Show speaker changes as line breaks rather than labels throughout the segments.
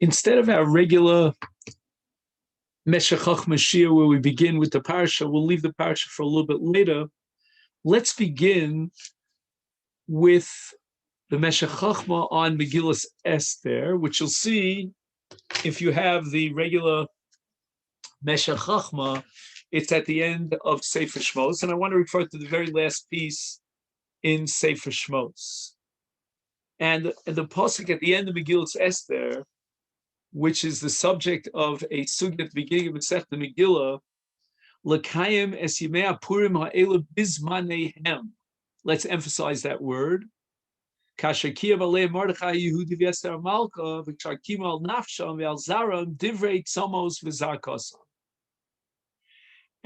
Instead of our regular Meshech Chochma where we begin with the Parsha, we'll leave the Parsha for a little bit later. Let's begin with the Meshech Chochma on Megilas Esther, which you'll see if you have the regular Meshech Chochma, it's at the end of Sefer Shmos, and I want to refer to the very last piece in Sefer Shmos. And the pasuk at the end of Megilas Esther, which is the subject of a sugya at the beginning of Masechta Megillah, L'kayim es yimei Purim ha'ela bizmanehem. Let's emphasize that word. Kasher kiyam alei Mordechai Yehudi v'Esther Malka v'kshar kima al nafsham v'al zaram divrei tzamos v'zarkosam.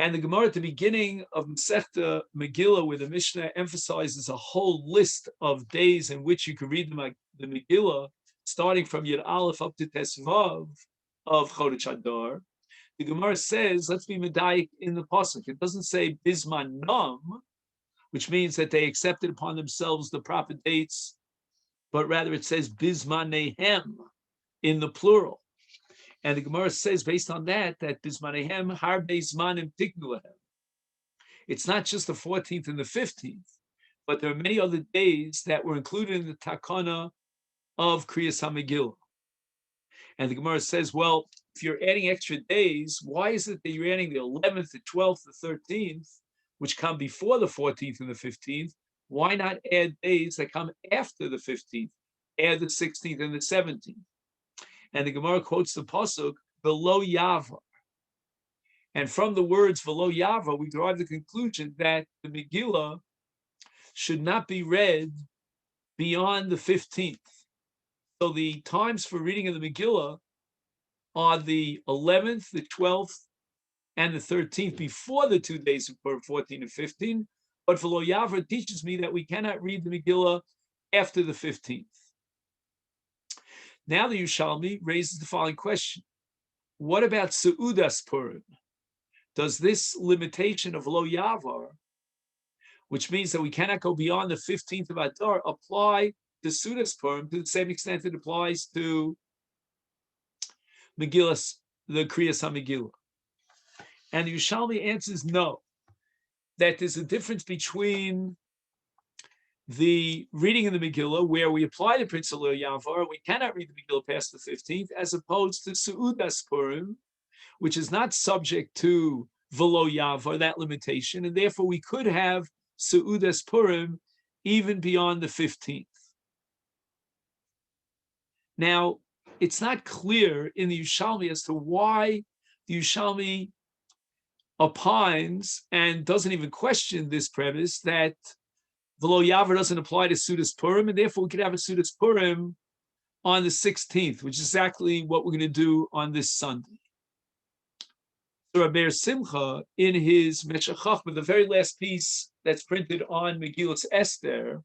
And the Gemara at the beginning of Masechta Megillah, where the Mishnah emphasizes a whole list of days in which you can read the Megillah, starting from Yud Aleph up to Tetzaveh of Chodesh Adar, the Gemara says, let's be medayik in the pasuk. It doesn't say Bizman Nam, which means that they accepted upon themselves the proper dates, but rather it says Bizman Nehem in the plural. And the Gemara says, based on that Bizmanehem harbe zmanim tiknu lehem. It's not just the 14th and the 15th, but there are many other days that were included in the takana of Kriyas HaMegillah. And the Gemara says, well, if you're adding extra days, why is it that you're adding the 11th, the 12th, the 13th, which come before the 14th and the 15th? Why not add days that come after the 15th? Add the 16th and the 17th. And the Gemara quotes the pasuk, V'lo Yava. And from the words V'lo Yava, we derive the conclusion that the Megillah should not be read beyond the 15th. So the times for reading of the Megillah are the 11th, the 12th, and the 13th before the 2 days of 14 and 15. But V'lo Yava teaches me that we cannot read the Megillah after the 15th. Now the Yerushalmi raises the following question. What about Seudas Purim? Does this limitation of Lo Yavar, which means that we cannot go beyond the 15th of Adar, apply to Seudas Purim to the same extent it applies to Megilas, the Kriyas HaMegillah? And the Yerushalmi answers no, that there's a difference between the reading of the Megillah, where we apply the principle of Yavar, we cannot read the Megillah past the 15th, as opposed to Seudas Purim, which is not subject to V'lo Yavar, that limitation, and therefore we could have Seudas Purim even beyond the 15th. Now, it's not clear in the Yerushalmi as to why the Yerushalmi opines and doesn't even question this premise that V'lo Yavar doesn't apply to Seudas Purim, and therefore we could have a Seudas Purim on the 16th, which is exactly what we're going to do on this Sunday. So Rabbi Simcha, in his Meshech Chochma, the very last piece that's printed on Megilas Esther,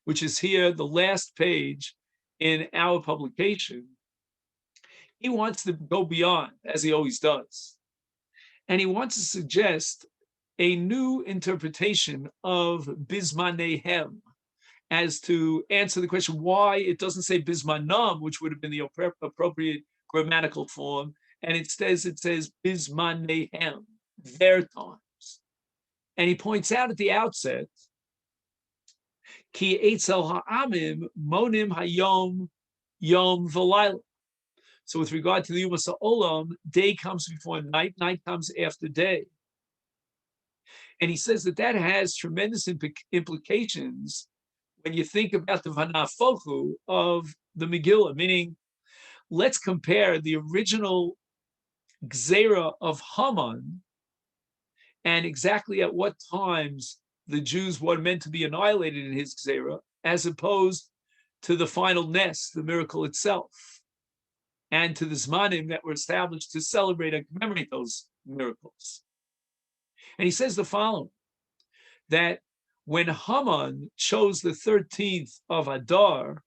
which is here, the last page in our publication, he wants to go beyond, as he always does. And he wants to suggest a new interpretation of Bizmanehem as to answer the question why it doesn't say Bizmanam, which would have been the appropriate grammatical form, and it says Bizmanehem, their times. And he points out at the outset, Ki Eitzel Ha'amim Monim Hayom Yom V'Layla. So with regard to the Yumas Ha'olam, day comes before night, night comes after day. And he says that has tremendous implications when you think about the Vanafochu of the Megillah, meaning let's compare the original Gzeira of Haman and exactly at what times the Jews were meant to be annihilated in his Gzeira, as opposed to the final Nes, the miracle itself, and to the Zmanim that were established to celebrate and commemorate those miracles. And he says the following, that when Haman chose the 13th of Adar,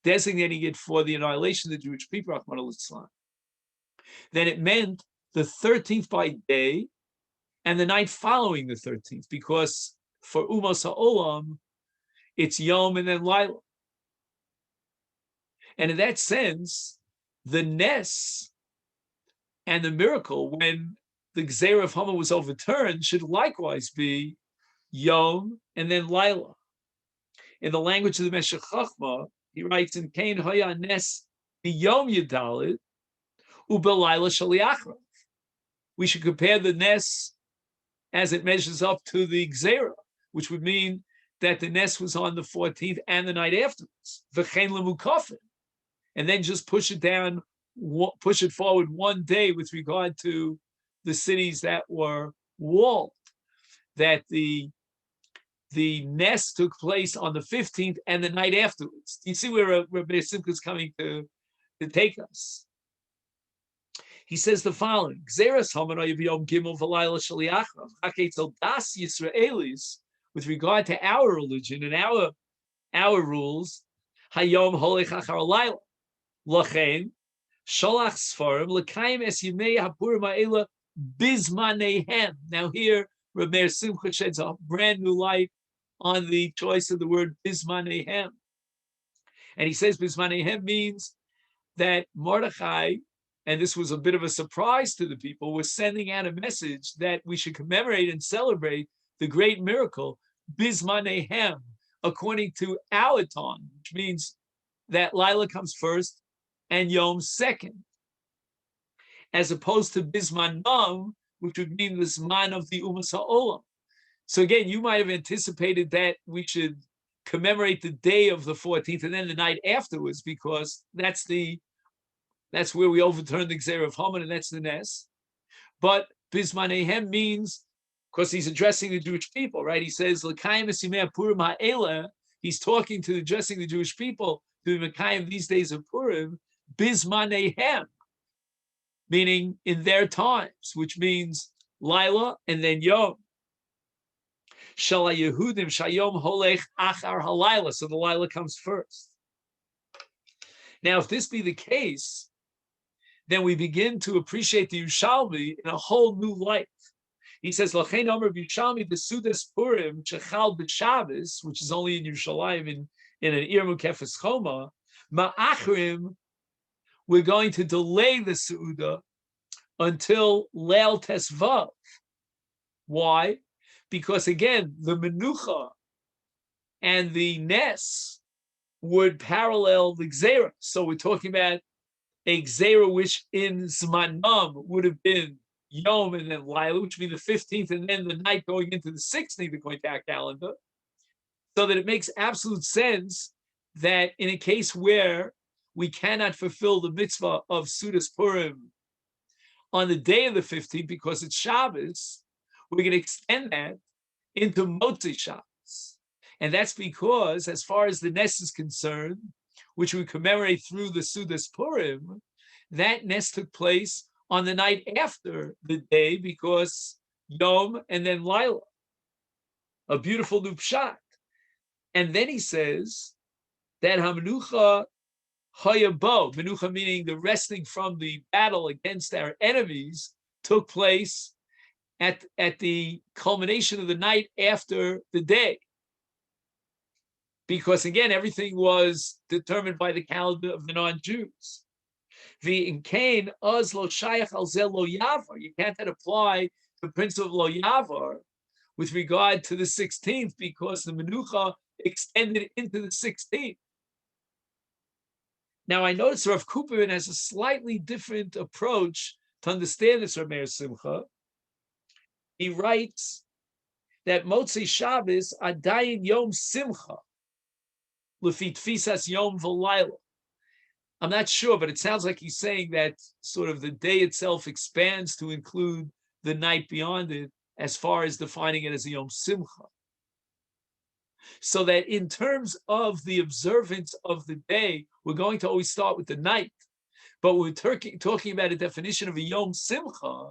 designating it for the annihilation of the Jewish people, Rahman al-Islam, then it meant the 13th by day and the night following the 13th, because for Umos HaOlam, it's Yom and then Laila. And in that sense, the Nes and the miracle, when the Gzeira of Haman was overturned, should likewise be Yom and then Laila. In the language of the Meshech Chochma, he writes in Kain Hoya Nes Yom Yedalit Ubelayla Shaliachra. We should compare the Nes as it measures up to the Gzeira, which would mean that the Nes was on the 14th and the night afterwards. V'chein lemukafin, and then just push it down, push it forward one day with regard to the cities that were walled. That the Nes took place on the 15th and the night afterwards. You see where Rabbi Simcha is coming to take us. He says the following: Gzeras Haman Yom Gimel V'Layla Shaliachrav Haketzel Das Yisraelis, with regard to our religion and our rules. Hayom Holech Achar Laila Lachein Sholach Sfarim L'Kaim Es Yimei Hapurim Ha'ela Bizmanehem. Now here, Rabbi Simcha sheds a brand new light on the choice of the word Bizmanehem, and he says Bizmanehem means that Mordechai, and this was a bit of a surprise to the people, was sending out a message that we should commemorate and celebrate the great miracle, Bizmanehem, according to our time, which means that Lila comes first and Yom second, as opposed to Bizmanam, which would mean the Zman of the Umas HaOlam. So again, you might have anticipated that we should commemorate the day of the 14th and then the night afterwards, because that's where we overturn the Gzeira of Haman, and that's the Nes. But Bizmanehem means, because he's addressing the Jewish people, right? He says, L'kayim esimei Purim ha'ela. He's talking to addressing the Jewish people to the Mekayim these days of Purim, Bizmanehem, meaning in their times, which means Laila and then Yom. Shala Yehudim Shayom Holech Achar Halayla. So the Laila comes first. Now, if this be the case, then we begin to appreciate the Yerushalmi in a whole new light. He says, L'chein Omer Yerushalmi B'Sudas Purim Shechal B'Shabbos, which is only in Yerushalayim in an Ir Mukefes Choma, Ma'achrim, we're going to delay the Seudah until Leil Tesvav. Why? Because again, the Menucha and the Nes would parallel the Gzeira. So we're talking about a Gzeira which in Zmanam would have been Yom and then Laila, which would be the 15th, and then the night going into the 16th according to our calendar. So that it makes absolute sense that in a case where we cannot fulfill the mitzvah of Sudas Purim on the day of the 15th because it's Shabbos, we're going to extend that into Motzei Shabbos. And that's because, as far as the Nes is concerned, which we commemorate through the Sudas Purim, that Nes took place on the night after the day because Yom and then Laila. A beautiful new pshat. And then he says that Hamenucha Hayabo, Menucha meaning the resting from the battle against our enemies, took place at the culmination of the night after the day. Because again, everything was determined by the calendar of the non-Jews. You can't apply the principle of lo yavar with regard to the 16th because the Menucha extended into the 16th. Now, I notice Rav Kuprin has a slightly different approach to understand this, Rav Meir Simcha. He writes that Motzei Shabbos adayin Yom Simcha, l'fi tfisas Yom v'Layla. I'm not sure, but it sounds like he's saying that sort of the day itself expands to include the night beyond it, as far as defining it as a Yom Simcha. So that in terms of the observance of the day, we're going to always start with the night. But we're talking about a definition of a Yom Simcha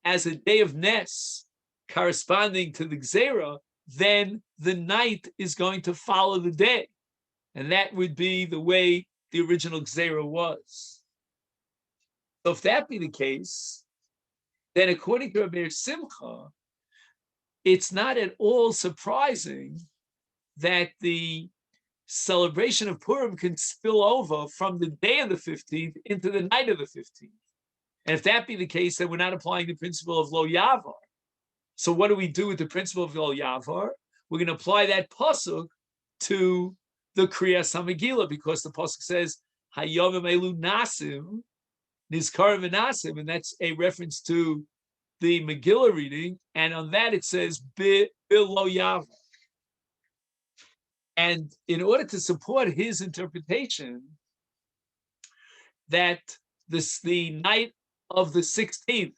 as a day of Nes corresponding to the Gzeira, then the night is going to follow the day. And that would be the way the original Gzeira was. So if that be the case, then according to Rabbi Simcha, it's not at all surprising that the celebration of Purim can spill over from the day of the 15th into the night of the 15th. And if that be the case, then we're not applying the principle of lo yavar. So what do we do with the principle of lo yavar? We're going to apply that pasuk to the Kriyas HaMegillah, because the pasuk says Hayovim elu nasim nizkarim v'nasim, and that's a reference to the Megillah reading, and on that it says bi lo yavar. And in order to support his interpretation that the night of the 16th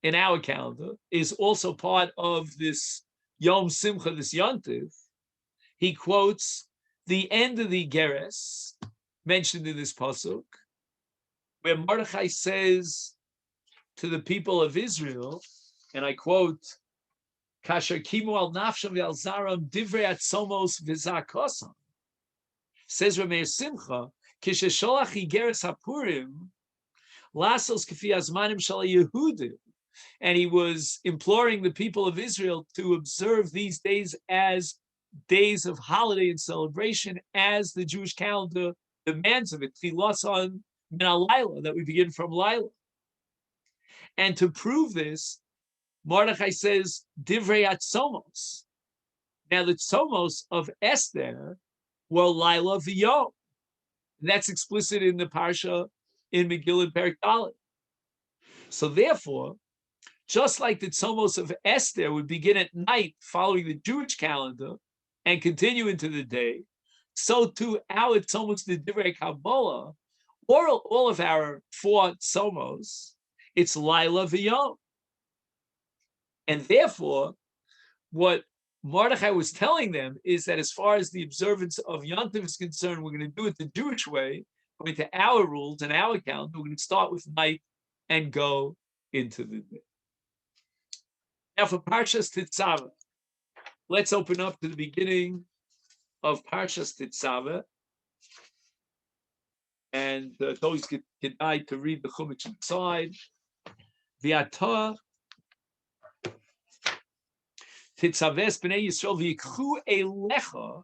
in our calendar is also part of this Yom Simcha, this Yontiv, he quotes the end of the Geras mentioned in this pasuk, where Mordechai says to the people of Israel, and I quote, Kasher kimu al nafsham v'al zaram divrei atzomos v'zakosam. Says Rameir Simcha, kishesholach igeres hapurim, lasos k'fi azmanim shal Yehudim. And he was imploring the people of Israel to observe these days as days of holiday and celebration, as the Jewish calendar demands of it. Tfilasan min al-laila, that we begin from Laila. And to prove this, Mordechai says, Divrei Atzomos. Now, the Tzomos of Esther were Laila v'Yom. That's explicit in the Parsha in Megillah Perek Dalet. So therefore, just like the Tzomos of Esther would begin at night following the Jewish calendar and continue into the day, so too our Tzomos, the Divrei Kabbalah, or all of our 4 Tzomos, it's Laila v'Yom. And therefore, what Mordechai was telling them is that as far as the observance of Yontiv is concerned, we're going to do it the Jewish way, according to our rules and our calendar. We're going to start with night and go into the day. Now for Parshas Tetzaveh, let's open up to the beginning of Parshas Tetzaveh. And it's always good to read the Chumash inside. V'atah Tetzaves b'nei Yisrael v'yikchu elecha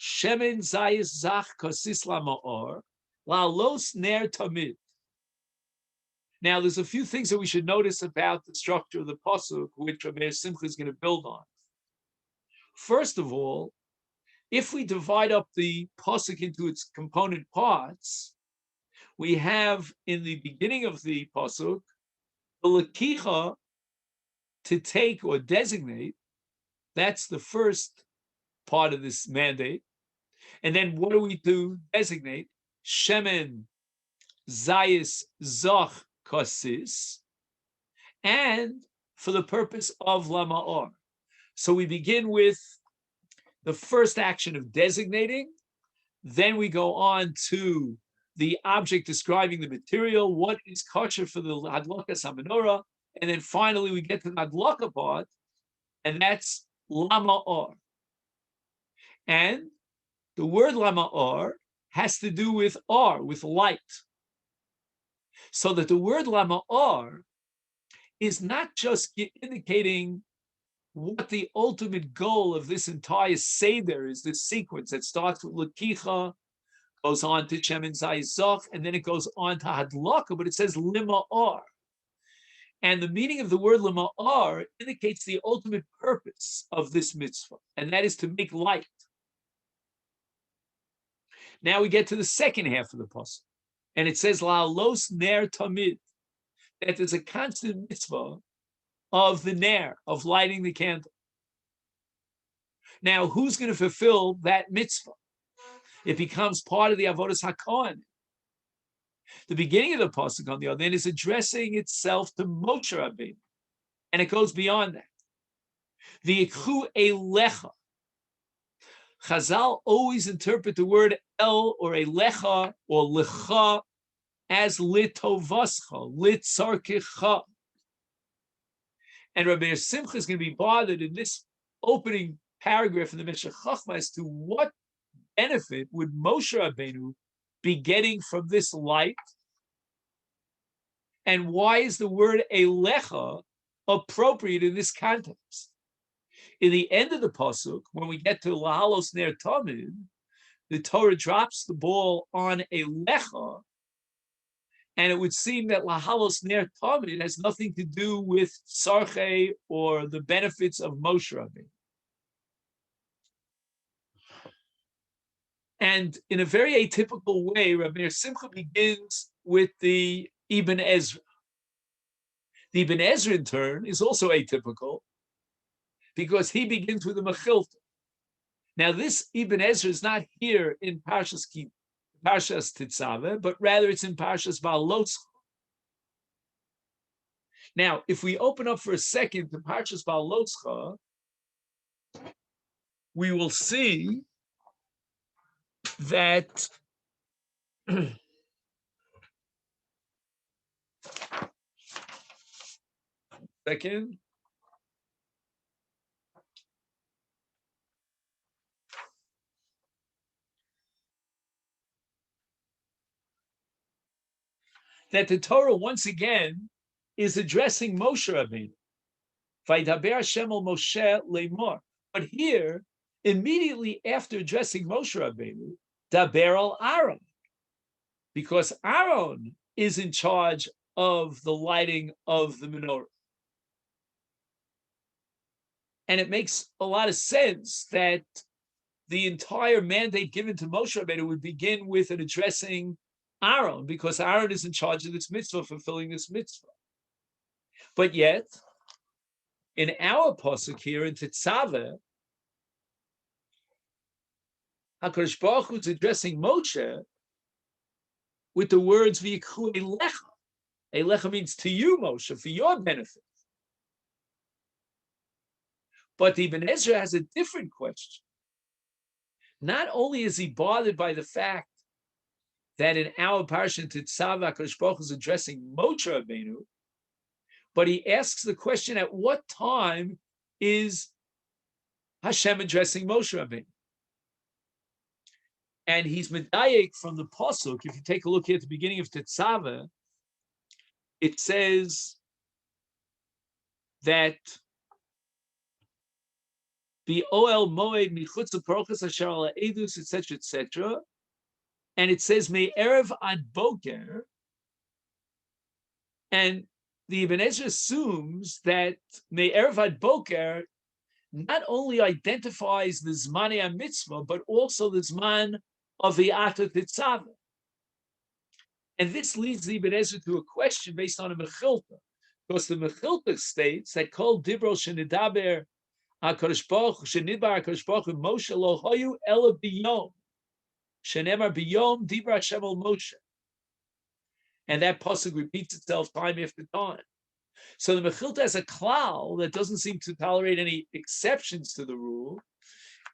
shemen zayis zach kosis lama'or la'alos ner tamid. Now, there's a few things that we should notice about the structure of the pasuk, which Rameir Simcha is going to build on. First of all, if we divide up the pasuk into its component parts, we have in the beginning of the pasuk the lekicha, to take or designate. That's the first part of this mandate. And then what do we do? Designate shemen zayis zoch kosis, and for the purpose of lama'or. So we begin with the first action of designating, then we go on to the object describing the material, what is kosher for the hadlakas hamenorah, and then finally we get to the hadlaka part, and that's lama'or. And the word lama'or has to do with or, with light. So that the word lama'or is not just indicating what the ultimate goal of this entire seder is, this sequence that starts with lekicha, goes on to shemen zayis zoch, and then it goes on to hadlaka, but it says lima'or. And the meaning of the word lima'or indicates the ultimate purpose of this mitzvah, and that is to make light. Now we get to the second half of the pasuk, and it says la'alos ner tamid, that there's a constant mitzvah of the ner, of lighting the candle. Now, who's going to fulfill that mitzvah? It becomes part of the avodas hakohen. The beginning of the pasuk, on the other hand, is addressing itself to Moshe Rabbeinu, and it goes beyond that. V'yikchu elecha. Chazal always interpret the word el or elecha or lecha as litovascha, litzarkicha. And Rabbi Simcha is going to be bothered in this opening paragraph in the Meshech Chochma as to what benefit would Moshe Rabbeinu be getting from this light, and why is the word elecha appropriate in this context? In the end of the pasuk, when we get to lahalos ner tamid, the Torah drops the ball on a lecha, and it would seem that lahalos ner tamid has nothing to do with sarche or the benefits of Moshe Rabbeinu. And in a very atypical way, Rabbi Meir Simcha begins with the Ibn Ezra. The Ibn Ezra, in turn, is also atypical because he begins with the Mechilta. Now, this Ibn Ezra is not here in Parshas Tetzaveh, but rather it's in Parshas Baaloscha. Now, if we open up for a second to Parshas Baaloscha, we will see that second. That the Torah once again is addressing Moshe Rabbeinu. Vaydaber Hashem el Moshe leimor. But here, immediately after addressing Moshe Rabbeinu, daber al Aaron, because Aaron is in charge of the lighting of the menorah. And it makes a lot of sense that the entire mandate given to Moshe Rabbeinu would begin with an addressing Aaron, because Aaron is in charge of this mitzvah, fulfilling this mitzvah. But yet, in our pasuk here in Tetzaveh, HaKadosh Baruch Hu is addressing Moshe with the words "V'yikhu elecha." Elecha means to you, Moshe, for your benefit. But Ibn Ezra has a different question. Not only is he bothered by the fact that in our parsha in Tetzaveh, HaKadosh Baruch Hu is addressing Moshe Rabbeinu, but he asks the question, at what time is Hashem addressing Moshe Rabbeinu? And he's medayek from the pasuk. If you take a look here at the beginning of Tetzaveh, it says that the Oel Moed Michutz Parochas Asher Ala Edus, etc., etc., and it says Me Erev Ad Boker, and the Ibn Ezra assumes that Me Erev Ad Boker not only identifies the Zmanei HaMitzvah, but also the Zman of the Atat Tetzaveh. And this leads the Ibn Ezra to a question based on a Mechilta, because the Mechilta states that Kol Dibro Shenidaber HaKadosh Baruch Hu Shenidbar HaKadosh Baruch Hu Moshe Lo Hoyu Ela Biyom Shenemar Biyom Dibra Hashem El Moshe. And that pasuk repeats itself time after time. So the Mechilta has a klal that doesn't seem to tolerate any exceptions to the rule,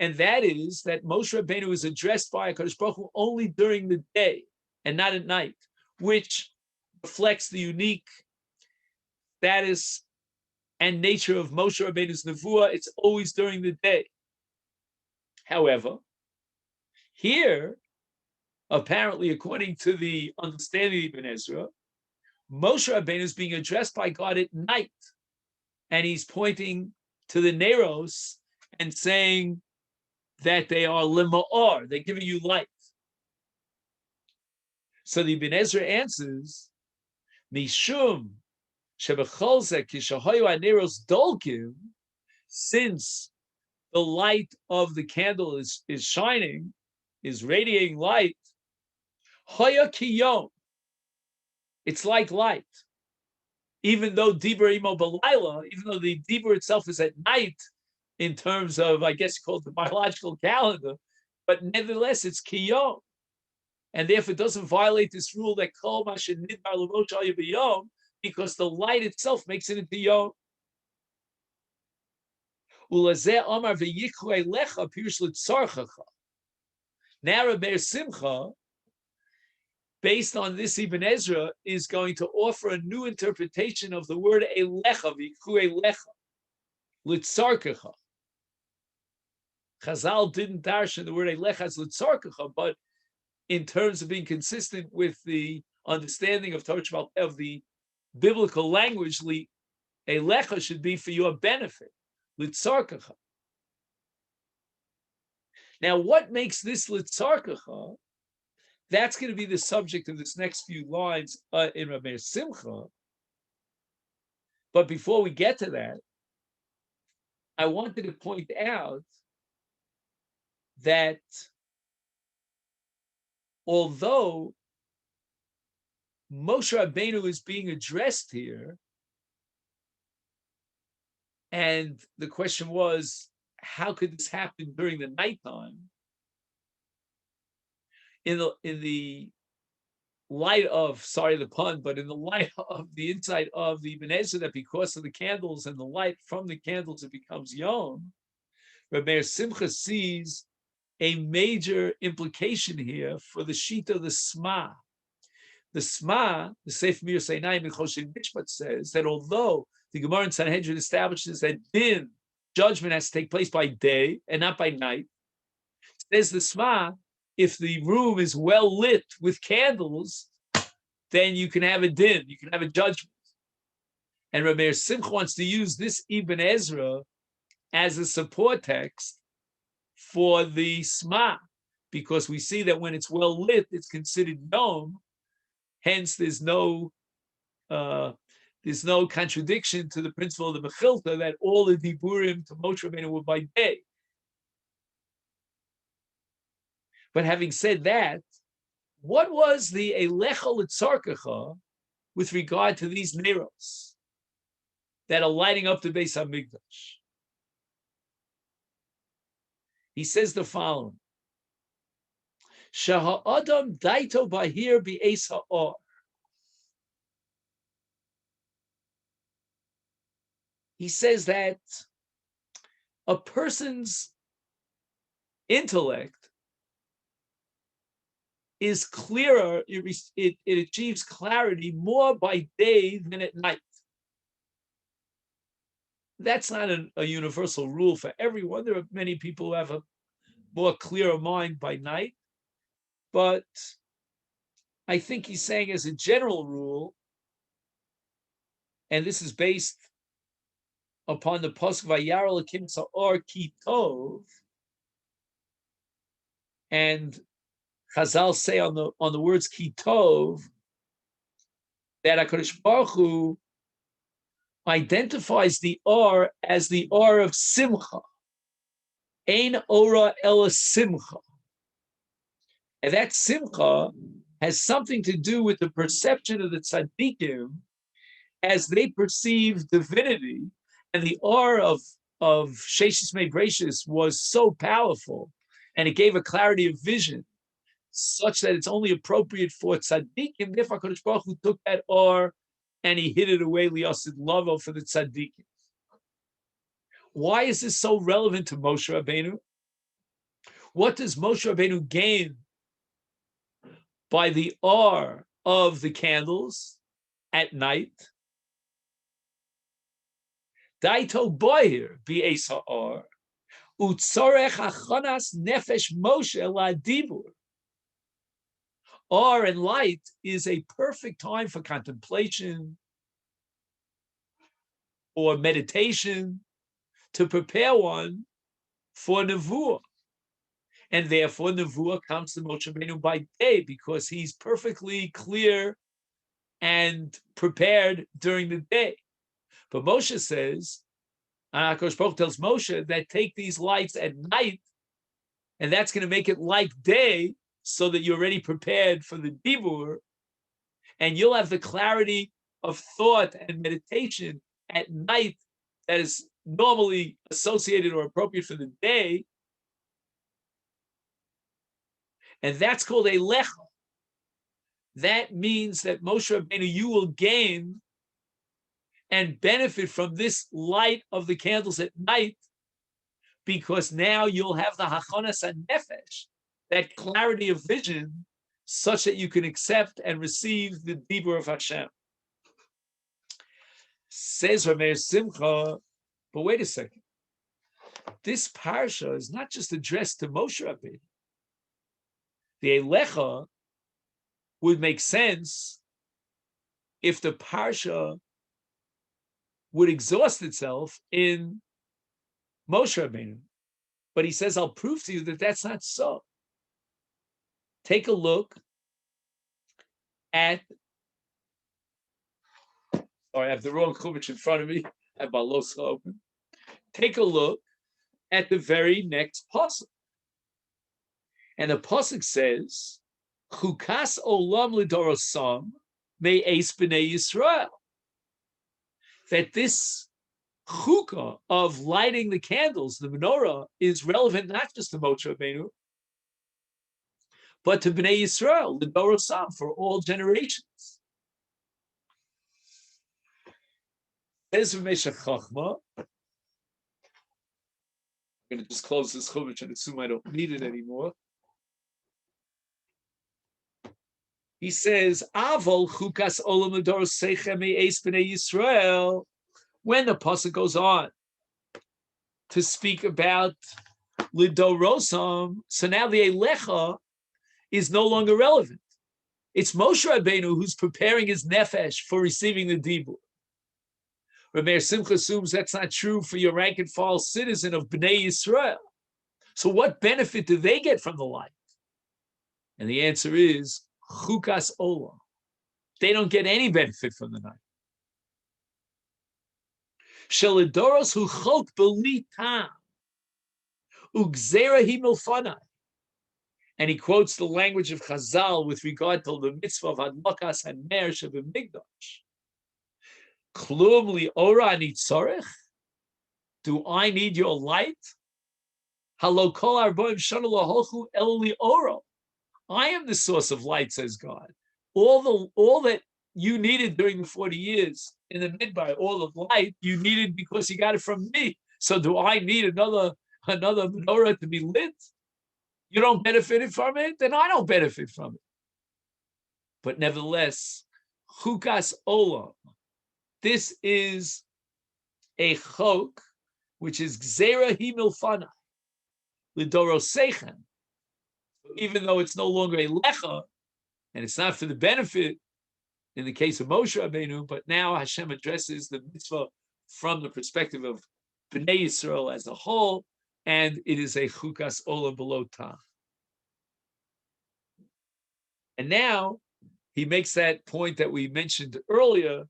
and that is that Moshe Rabbeinu is addressed by HaKadosh Baruch Hu only during the day and not at night, which reflects the unique status and nature of Moshe Rabbeinu's nevuah. It's always during the day. However, here, apparently, according to the understanding of Ibn Ezra, Moshe Rabbeinu is being addressed by God at night, and he's pointing to the Neros and saying that they are lima'or, they're giving you light. So the Ibn Ezra answers, Mishum shebechol zeh kishahayu haneros dolkim, since the light of the candle is shining, is radiating light, haya kiyom, it's like light. Even though Dibur imo b'layla, even though the Dibur itself is at night, in terms of, I guess, called the biological calendar, but nevertheless, it's kiyom. And therefore, it doesn't violate this rule that kol ma shenidbar l'moshe hayu b'yom, because the light itself makes it into yom. Ulazeh amar v'yikhu elecha pirush l'tzarchacha. Now, Rabbi Meir Simcha, based on this Ibn Ezra, is going to offer a new interpretation of the word elecha, v'yikhu elecha, l'tzarchacha. Chazal didn't darshan the word elecha as l'tzarchacha, but in terms of being consistent with the understanding of Torah of the biblical language, elecha should be for your benefit, litzarkacha. Now, what makes this litzarkacha? That's going to be the subject of this next few lines in Rabbi Simcha. But before we get to that, I wanted to point out that although Moshe Rabbeinu is being addressed here, and the question was, how could this happen during the nighttime? In the light of, sorry the pun, but in the light of the insight of the Ibn Ezra, that because of the candles and the light from the candles it becomes Yom, Rabbi Simcha sees a major implication here for the sheet of the Sma. The Sma, the Sefer Mir Seinayim in Choshen Mishpat says that although the Gemara in Sanhedrin establishes that din, judgment has to take place by day and not by night, says the Sma, if the room is well lit with candles, then you can have a din, you can have a judgment. And Rabbi Simcha wants to use this Ibn Ezra as a support text for the Sma, because we see that when it's well lit, it's considered Yom. Hence, there's no contradiction to the principle of the Mechilta that all the Diburim to Moshe Rabbeinu were by day. But having said that, what was the Elecha L'Tzarkacha with regard to these Neros that are lighting up the Beis HaMikdash? He says the following: Shaha'adam daito bahir bi'es ha'or. He says that a person's intellect is clearer, it achieves clarity more by day than at night. That's not a universal rule for everyone. There are many people who have a more clearer mind by night. But I think he's saying as a general rule, and this is based upon the Pasuk Vayar Elokim Sa'or Ki Tov, and Chazal say on the words Ki Tov that HaKadosh Baruch Hu identifies the Or as the Or of Simcha. Ein Ora Ela Simcha. And that Simcha has something to do with the perception of the tzaddikim as they perceive divinity, and the aura of Sheshis Mei Bereishis was so powerful, and it gave a clarity of vision, such that it's only appropriate for tzaddikim. Therefore, HaKadosh Baruch Hu took that aura and he hid it away liyasid lavo for the tzaddikim. Why is this so relevant to Moshe Rabbeinu? What does Moshe Rabbeinu gain by the aura of the candles at night? Daito boyer bi'es ha'or utzorech achanas nefesh Moshe la'dibur. Or and light is a perfect time for contemplation or meditation to prepare one for nevuah. And therefore, nevuah comes to Moshe Rabbeinu by day because he's perfectly clear and prepared during the day. But Moshe says, HaKadosh Baruch Hu tells Moshe that take these lights at night, and that's going to make it like day, so that you're already prepared for the dibur, and you'll have the clarity of thought and meditation at night that is normally associated or appropriate for the day. And that's called a lecha. That means that Moshe Rabbeinu, you will gain and benefit from this light of the candles at night, because now you'll have the hachonas nefesh, that clarity of vision, such that you can accept and receive the dibur of Hashem. Says Rabbi Simcha, but wait a second. This parsha is not just addressed to Moshe Rabbeinu. The Elecha would make sense if the parsha would exhaust itself in Moshe Rabbeinu. But he says, I'll prove to you that that's not so. Take a look at, I have the wrong chumash in front of me. I have my loscha open. Take a look at the very next pasuk. And the pasuk says, Chukas olam lidorosam me eis b'nei Yisrael. That this chukah of lighting the candles, the menorah, is relevant not just to Moshe Rabbeinu, but to Bnei Yisrael, the Dorosam, for all generations. Says Meshech Chochma, I'm going to just close this chumash and assume I don't need it anymore. He says, Avol chukas olam l'dor seichem me'es b'nei Yisrael. When the pasuk goes on to speak about lidorosam, so now the elecha is no longer relevant. It's Moshe Rabbeinu who's preparing his nefesh for receiving the dibur. Rabbi Simcha assumes that's not true for your rank and file citizen of Bnei Yisrael. So what benefit do they get from the light? And the answer is chukas olam. They don't get any benefit from the night. Shelidoros hu chok b'li tam ugzera hi milfanai. And he quotes the language of Chazal with regard to the mitzvah of Hadlakas and Ner Shebemigdash. Klum li ora ani tzorech? Do I need your light? Halo kol arboim shana laholchu el li oro. I am the source of light, says God. All that you needed during the 40 years in the midbar, all of light, you needed because you got it from me. So do I need another menorah to be lit? You don't benefit from it, then I don't benefit from it. But nevertheless, chukas olam. This is a chok, which is gzera hi milfana, lidorosechem. Even though it's no longer a lecha, and it's not for the benefit in the case of Moshe Rabbeinu, but now Hashem addresses the mitzvah from the perspective of Bnei Yisrael as a whole, and it is a chukas olam below tam. And now he makes that point that we mentioned earlier,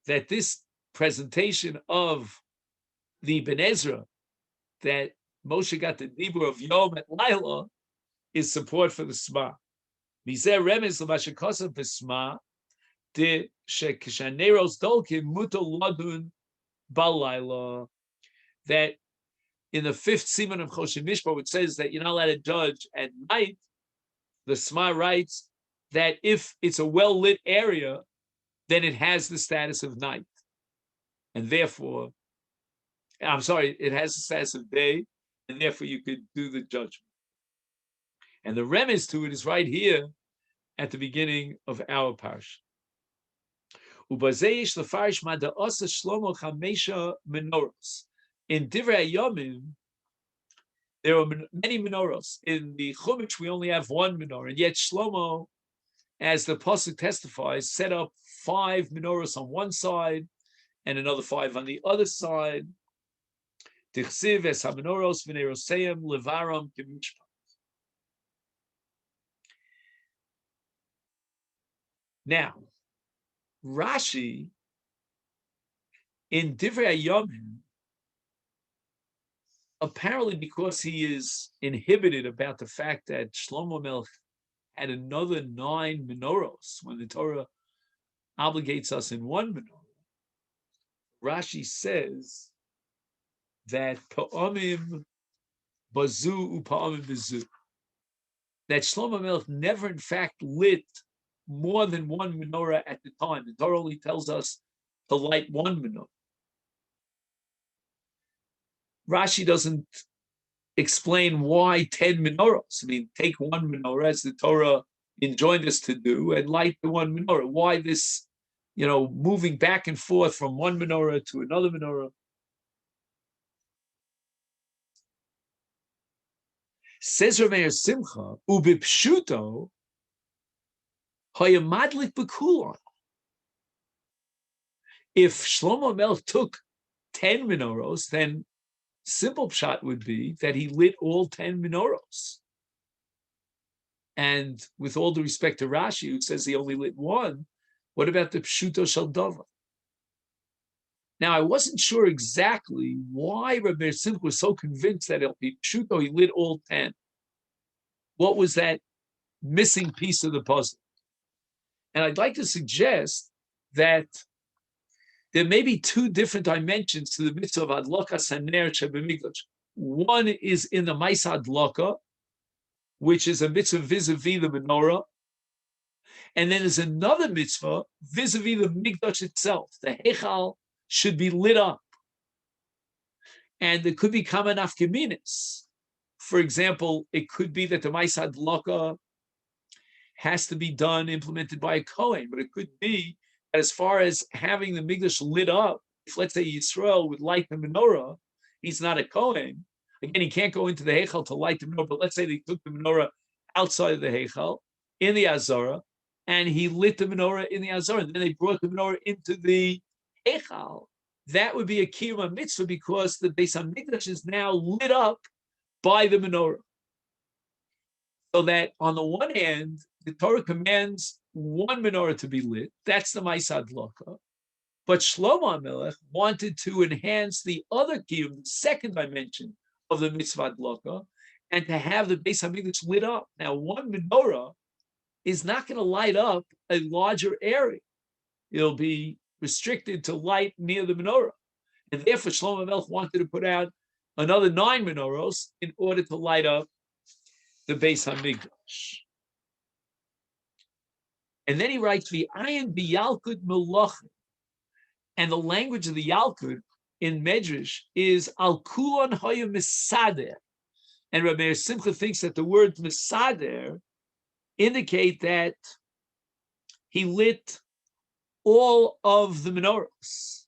that this presentation of the Ben Ezra, that Moshe got the dibur of Yom at Laila, is support for the Sma. Mizeh remez l'mashakosav b'Sma de shekishaneros dolkim muto ladun balayla. That in the 5th siman of Choshen Mishpah, it says that you're not allowed to judge at night. The Sma writes that if it's a well-lit area, then it has the status of night. And therefore, it has the status of day, and therefore you could do the judgment. And the remez to it is right here at the beginning of our parsha. Ubazeish lefarish mada'asa shlomo chamesha menorahs. In Divrei Yomim, there are many menorahs. In the Chumash, we only have one menorah, and yet Shlomo, as the pasuk testifies, set up 5 menorahs on one side and another 5 on the other side. Tichsiv es hamenoros v'neroseim levaram k'mishpat. Now, Rashi in Divrei Yomim, apparently because he is inhibited about the fact that Shlomo Melech had another 9 menorahs when the Torah obligates us in 1 menorah, Rashi says that pa'amim bazu upa'amim bazu, that Shlomo Melech never in fact lit more than 1 menorah at the time. The Torah only tells us to light 1 menorah. Rashi doesn't explain why 10 menorahs. I mean, take 1 menorah as the Torah enjoined us to do and light the 1 menorah. Why this, moving back and forth from 1 menorah to another menorah? Says Rav Meir Simcha, ubipshuto hayamadlik b'kulon. If Shlomo Melech took 10 menorahs, then Simple pshat would be that he lit all 10 menorahs. And with all due respect to Rashi, who says he only lit one, what about the pshuto shel dava? Now, I wasn't sure exactly why Rabbi Simcha was so convinced that El Pshuto, he lit all 10. What was that missing piece of the puzzle? And I'd like to suggest that there may be two different dimensions to the mitzvah of Adloka Saner Shebemigdash. One is in the Maisa Adloka, which is a mitzvah vis-a-vis the menorah. And then there's another mitzvah vis-a-vis the Migdash itself. The Heichal should be lit up. And there could be common nafkaminas. For example, it could be that the Maisa Adloka has to be done, implemented by a Kohen, but it could be that as far as having the Migdash lit up, if let's say Yisrael would light the menorah, he's not a Kohen. Again, he can't go into the Heichal to light the menorah, but let's say they took the menorah outside of the Heichal, in the Azara, and he lit the menorah in the Azara, and then they brought the menorah into the Heichal. That would be a Kiyum mitzvah because the Beis HaMikdash is now lit up by the menorah. So that on the one hand, the Torah commands one menorah to be lit. That's the Maisa Adloka. But Shlomo HaMelech wanted to enhance the other kiyum, the second dimension of the mitzvah Adloka, and to have the Beis HaMikdash lit up. Now, one menorah is not going to light up a larger area. It'll be restricted to light near the menorah. And therefore, Shlomo HaMelech wanted to put out another 9 menorahs in order to light up the Beis HaMikdash. And then he writes, V'ayin b'yalkud melachim. And the language of the Yalkud in Medrash is Al Kulon Hoya Misader. And Rabbi Simcha thinks that the word Misader indicate that he lit all of the menorahs.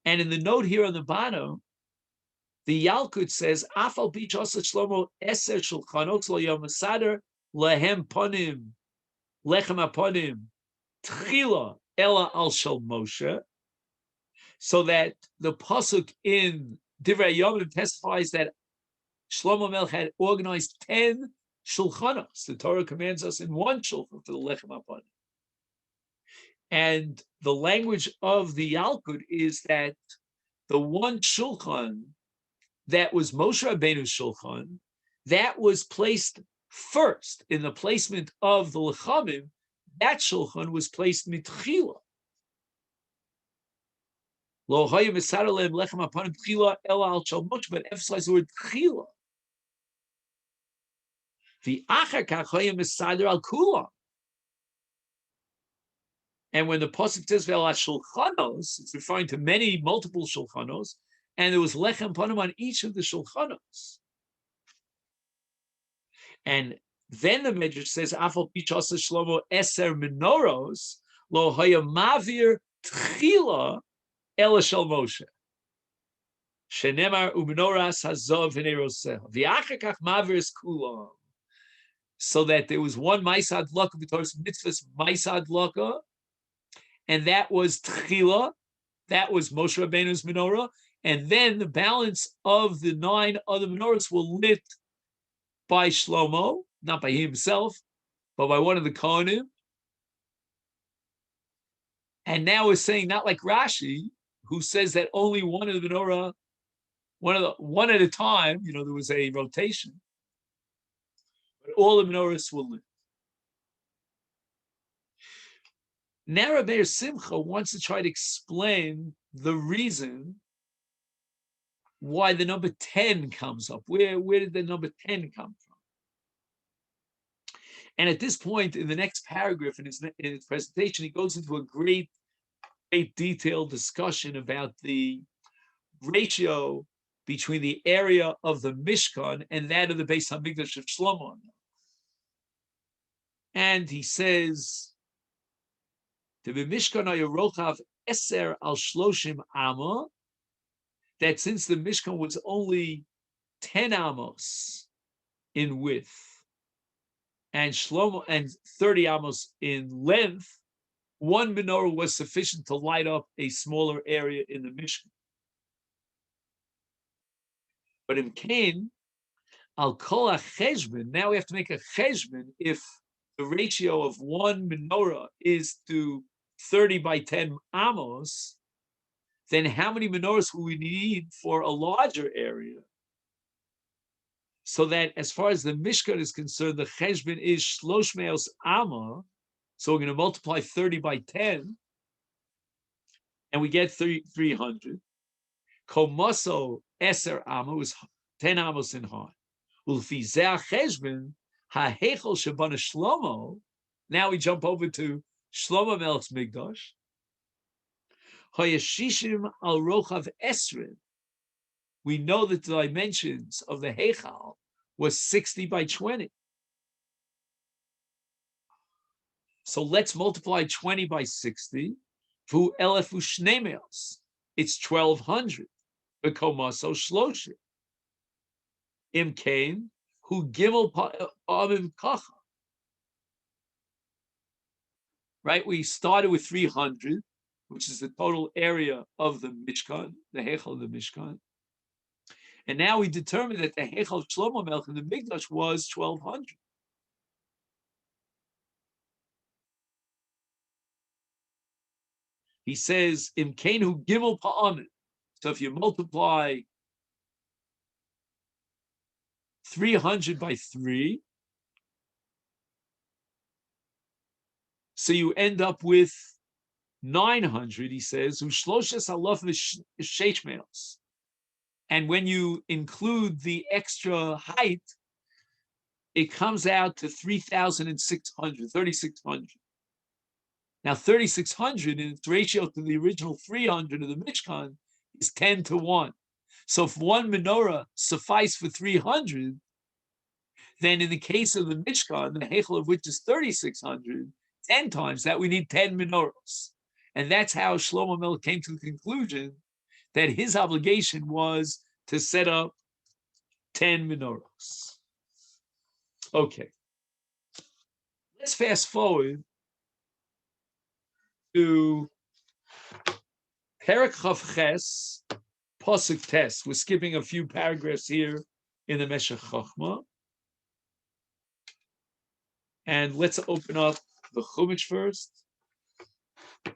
And in the note here on the bottom, the Yalkud says, Afal pi chosa Shlomo eser shulchanot lo yom Misader lehem ponim lechem aponim tchila ela al shel Moshe. So that the pasuk in Divrei Yomim testifies that Shlomo Melech had organized 10 shulchanos. The Torah commands us in one shulchan for the lechem aponim. And the language of the Yalkud is that the one shulchan that was Moshe Rabbeinu's shulchan, that was placed first in the placement of the lechamim. That shulchan was placed mitchila. Lo haya misar lehem lechem aponim tchila ela al shel Moshe, but emphasize the word tchila. V'achar kach haya misader al kulam. And when the pasuk says ve'al shulchanos, it's referring to many, multiple shulchanos, and there was lechem panim on each of the shulchanos. And then the Medrash says, Afal pi chosa Shlomo eser menoros lo haya mavir tchila ela shel Moshe. Shenemar umenoras hazov v'neroseha. V'achar kach mavir es kulam. So that there was one Maisa Adloka, b'toras mitzvahs Maisa Adloka, and that was tchila, that was Moshe Rabbeinu's menorah, and then the balance of the 9 other menorahs were lit by Shlomo, not by himself, but by one of the Kohanim. And now we're saying, not like Rashi, who says that only one of the menorah, one at a time, there was a rotation, but all the menorahs were lit. Now Rabbi Simcha wants to try to explain the reason why the number 10 comes up. Where did the number 10 come from? And at this point, in the next paragraph in his presentation, he goes into a great detailed discussion about the ratio between the area of the Mishkan and that of the Beis HaMikdash of Shlomo. And he says, the Mishkan Ayerochav Eser al Shloshim Amma, that since the Mishkan was only 10 amos in width and 30 amos in length, one menorah was sufficient to light up a smaller area in the Mishkan. But in Cain, al kol cheshbon, now we have to make a cheshbon if the ratio of one menorah is to 30 by 10 amos, then how many menorahs will we need for a larger area? So that as far as the Mishkan is concerned, the cheshbon is shlosh meos amma, so we're going to multiply 30 by 10, and we get 300. Komoso Eser Amma was 10 amos in high. Ulfi Zeh Cheshbon HaHechel Shabana Shlomo. Now we jump over to Shlomo Melch's Migdash. Hayashishim Al Rochav Esrin. We know that the dimensions of the Heichal was 60 by 20. So let's multiply 20 by 60. Fu Elefu Shnemeos. It's 1200. Bekomaso Shloshim. Im Kain, who Gimel Pa'amim Kacha. Right? We started with 300, which is the total area of the Mishkan, the Heichal of the Mishkan. And now we determined that the Heichal of Shlomo Melech in the Migdash was 1200. He says, Im Kain, who Gimel Pa'amim. So if you multiply 300 by 3, so you end up with 900, he says, and when you include the extra height, it comes out to 3,600, 3,600. Now, 3,600 in its ratio to the original 300 of the Mishkan is 10 to 1. So if one menorah suffice for 300, then in the case of the Mishkan, the Heichel of which is 3,600, 10 times that, we need 10 menorahs. And that's how Shlomo Melech came to the conclusion that his obligation was to set up 10 menorahs. Okay. Let's fast forward to Perek Chav Ches, Pasuk Tes. We're skipping a few paragraphs here in the Meshech Chochma. And let's open up the Chumash first. And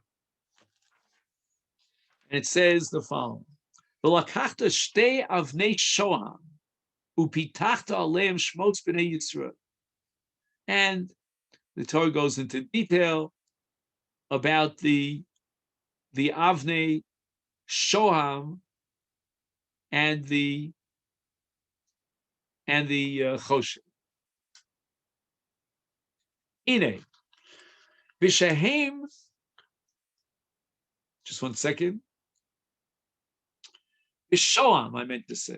it says the following: V'lakachta shtei avnei shoham upitachta aleim shmotz b'nei Yisrael. And the Torah goes into detail about the avnei shoham and the choshen. Ine v'shehem. Just one second. Vishoam, I meant to say.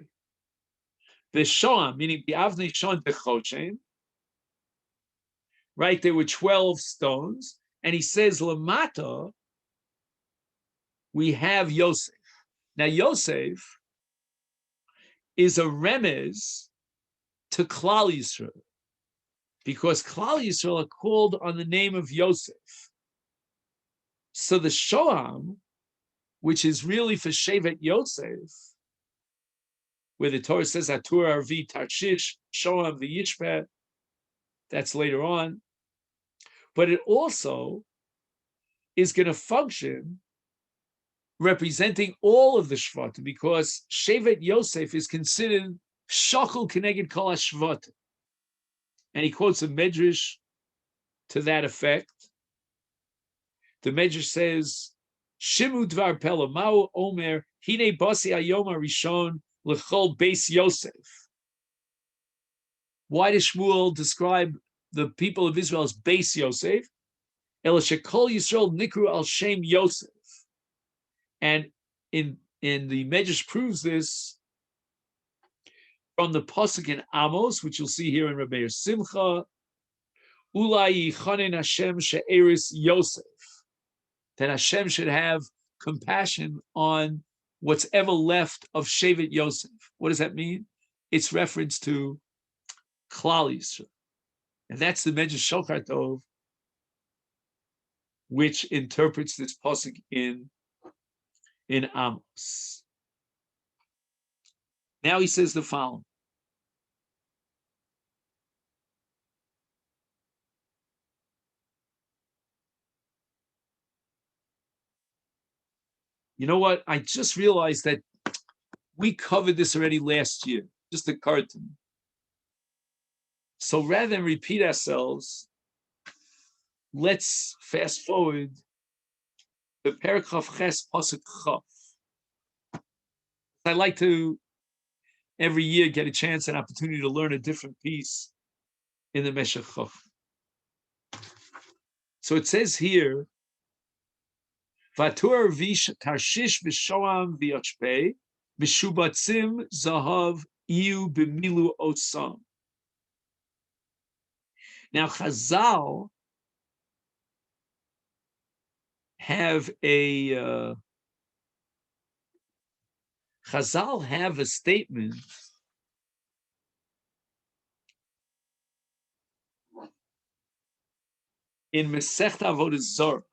Vishoam, meaning the Avnei Shon Bechoshen. Right, there were 12 stones. And he says, Lamata, we have Yosef. Now, Yosef is a remez to Klal Yisrael, because Klal Yisrael are called on the name of Yosef. So the Shoam, which is really for Shevet Yosef, where the Torah says Atur Arvi Tarshish Shoam v'Yishpeh, that's later on, but it also is going to function representing all of the Shvatim, because Shevet Yosef is considered Shakul Keneged Kol HaShvatim, and he quotes a Medrash to that effect. The Medrash says, Shimu Dvar Pella Ma'u Omer Hine Basi Ayom Rishon L'Chol Beis Yosef. Why does Shmuel describe the people of Israel as Beis Yosef? El Shekol Yisrael Nikru Al Shem Yosef. And in the Medrash proves this from the pasuk in Amos, which you'll see here in Rabbi Simcha. Ulai Yichanen Hashem She'eris Yosef. That Hashem should have compassion on what's ever left of Shevet Yosef. What does that mean? It's reference to Klal Yisrael. And that's the Medrash Shokar Tov, which interprets this pasuk in Amos. Now he says the following. You know what? I just realized that we covered this already last year. Just occurred to me. So rather than repeat ourselves, let's fast forward to Perek Chaf Ches Pasuk Chaf. I like to every year get a chance and opportunity to learn a different piece in the Meshech. So it says here, Vatur vish tarshish v'shoam v'yochpei v'shubatzim zahav iu b'milu osam. Now Chazal have a statement in Masechta Avodah Zarah,